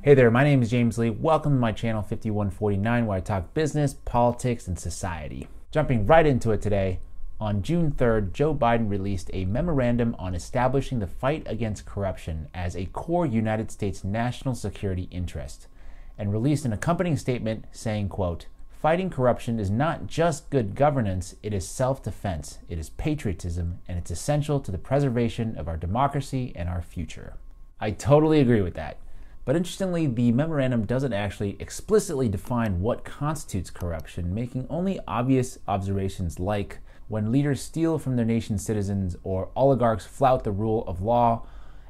Hey there, my name is James Lee. Welcome to my channel 5149, where I talk business, politics, and society. Jumping right into it today, on June 3rd, Joe Biden released a memorandum on establishing the fight against corruption as a core United States national security interest, and released an accompanying statement saying, quote, "Fighting corruption is not just good governance, it is self-defense, it is patriotism, and it's essential to the preservation of our democracy and our future." I totally agree with that. But interestingly, the memorandum doesn't actually explicitly define what constitutes corruption, making only obvious observations like when leaders steal from their nation's citizens or oligarchs flout the rule of law,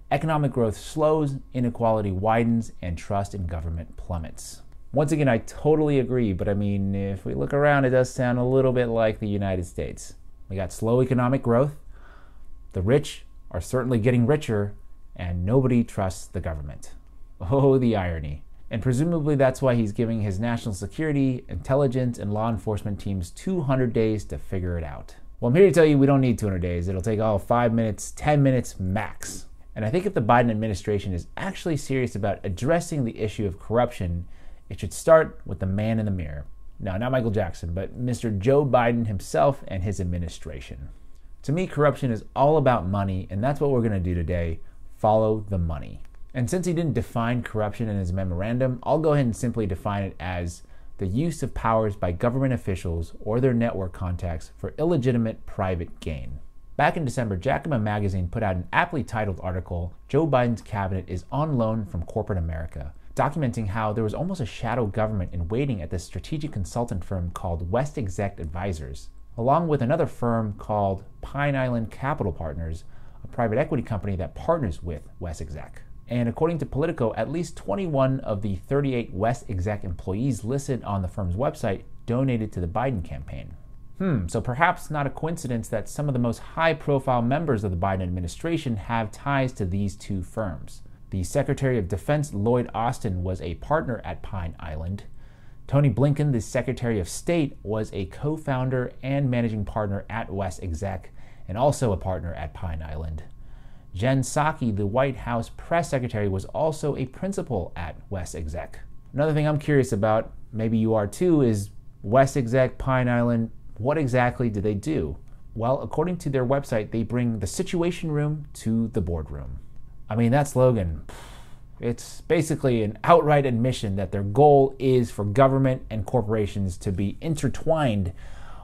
economic growth slows, inequality widens, and trust in government plummets. Once again, I totally agree, but I mean, if we look around, it does sound a little bit like the United States. We got slow economic growth, the rich are certainly getting richer, and nobody trusts the government. Oh, the irony. And presumably that's why he's giving his national security, intelligence, and law enforcement teams 200 days to figure it out. Well, I'm here to tell you we don't need 200 days. It'll take 5 minutes, 10 minutes max. And I think if the Biden administration is actually serious about addressing the issue of corruption, it should start with the man in the mirror. No, not Michael Jackson, but Mr. Joe Biden himself and his administration. To me, corruption is all about money, and that's what we're going to do today. Follow the money. And since he didn't define corruption in his memorandum, I'll go ahead and simply define it as the use of powers by government officials or their network contacts for illegitimate private gain. Back in December, Jacobin magazine put out an aptly titled article, "Joe Biden's Cabinet is on Loan from Corporate America," documenting how there was almost a shadow government in waiting at this strategic consultant firm called WestExec Advisors, along with another firm called Pine Island Capital Partners, a private equity company that partners with WestExec. And according to Politico, at least 21 of the 38 WestExec employees listed on the firm's website donated to the Biden campaign. So perhaps not a coincidence that some of the most high-profile members of the Biden administration have ties to these two firms. The Secretary of Defense, Lloyd Austin, was a partner at Pine Island. Tony Blinken, the Secretary of State, was a co-founder and managing partner at WestExec, and also a partner at Pine Island. Jen Psaki, the White House press secretary, was also a principal at WestExec. Another thing I'm curious about, maybe you are too, is WestExec, Pine Island, what exactly do they do? Well, according to their website, they bring the situation room to the boardroom. I mean, that slogan, it's basically an outright admission that their goal is for government and corporations to be intertwined,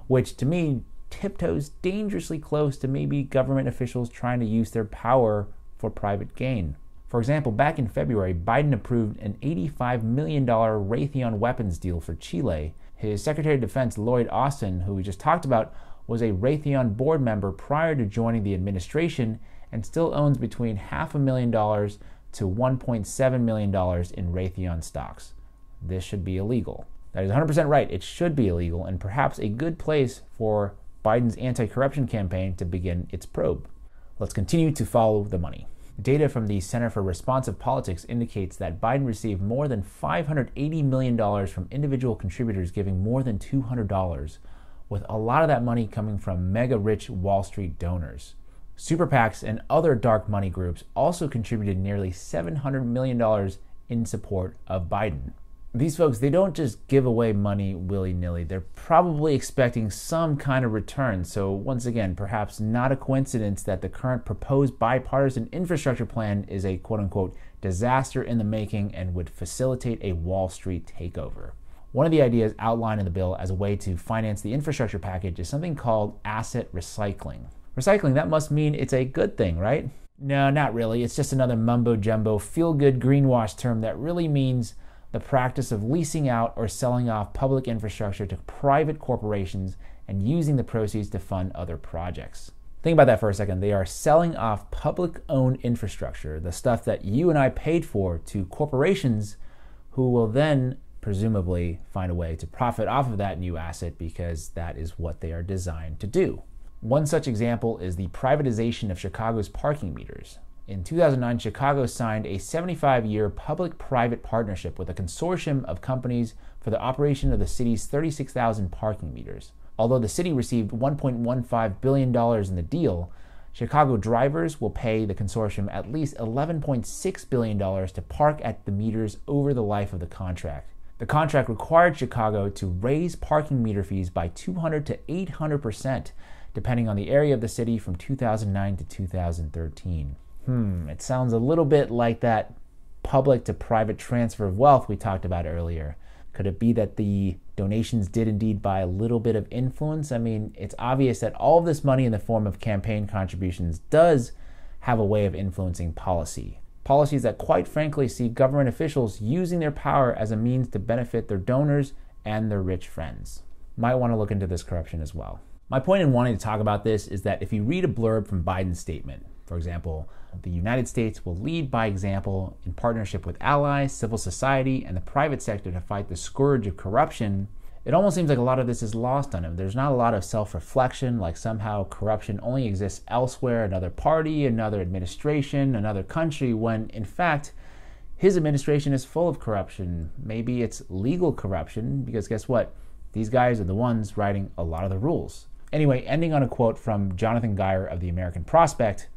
which to me tiptoes dangerously close to maybe government officials trying to use their power for private gain. For example, back in February, Biden approved an $85 million Raytheon weapons deal for Chile. His Secretary of Defense, Lloyd Austin, who we just talked about, was a Raytheon board member prior to joining the administration and still owns between $500,000 to $1.7 million in Raytheon stocks. This should be illegal. That is 100% right. It should be illegal, and perhaps a good place for Biden's anti-corruption campaign to begin its probe. Let's continue to follow the money. Data from the Center for Responsive Politics indicates that Biden received more than $580 million from individual contributors giving more than $200, with a lot of that money coming from mega-rich Wall Street donors. Super PACs and other dark money groups also contributed nearly $700 million in support of Biden. These folks, they don't just give away money willy-nilly. They're probably expecting some kind of return. So once again, perhaps not a coincidence that the current proposed bipartisan infrastructure plan is a quote-unquote disaster in the making and would facilitate a Wall Street takeover. One of the ideas outlined in the bill as a way to finance the infrastructure package is something called asset recycling. Recycling, that must mean it's a good thing, right? No, not really. It's just another mumbo-jumbo, feel-good greenwash term that really means the practice of leasing out or selling off public infrastructure to private corporations and using the proceeds to fund other projects. Think about that for a second. They are selling off public-owned infrastructure, the stuff that you and I paid for, to corporations who will then presumably find a way to profit off of that new asset because that is what they are designed to do. One such example is the privatization of Chicago's parking meters. In 2009, Chicago signed a 75-year public-private partnership with a consortium of companies for the operation of the city's 36,000 parking meters. Although the city received $1.15 billion in the deal, Chicago drivers will pay the consortium at least $11.6 billion to park at the meters over the life of the contract. The contract required Chicago to raise parking meter fees by 200 to 800%, depending on the area of the city from 2009 to 2013. It sounds a little bit like that public to private transfer of wealth we talked about earlier. Could it be that the donations did indeed buy a little bit of influence? I mean, it's obvious that all of this money in the form of campaign contributions does have a way of influencing policy. Policies that quite frankly see government officials using their power as a means to benefit their donors and their rich friends. Might want to look into this corruption as well. My point in wanting to talk about this is that if you read a blurb from Biden's statement, for example, the United States will lead by example in partnership with allies, civil society, and the private sector to fight the scourge of corruption, it almost seems like a lot of this is lost on him. There's not a lot of self-reflection, like somehow corruption only exists elsewhere, another party, another administration, another country, when in fact, his administration is full of corruption. Maybe it's legal corruption, because guess what? These guys are the ones writing a lot of the rules. Anyway, ending on a quote from Jonathan Geyer of the American Prospect,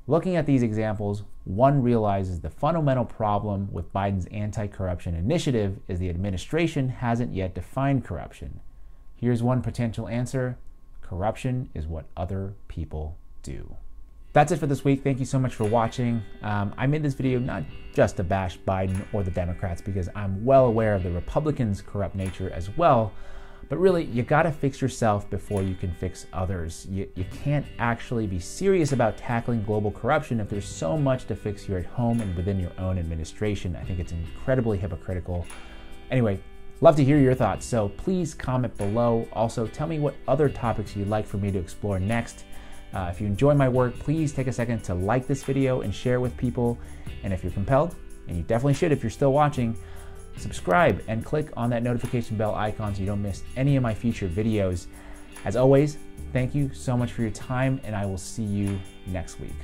looking at these examples, one realizes the fundamental problem with Biden's anti-corruption initiative is the administration hasn't yet defined corruption. Here's one potential answer: corruption is what other people do. That's it for this week. Thank you so much for watching. I made this video not just to bash Biden or the Democrats, because I'm well aware of the Republicans' corrupt nature as well. But really, you gotta fix yourself before you can fix others. You can't actually be serious about tackling global corruption if there's so much to fix here at home and within your own administration. I think it's incredibly hypocritical. Anyway, love to hear your thoughts, so please comment below. Also, tell me what other topics you'd like for me to explore next. If you enjoy my work, please take a second to like this video and share with people. And if you're compelled, and you definitely should if you're still watching, subscribe and click on that notification bell icon so you don't miss any of my future videos. As always, thank you so much for your time, and I will see you next week.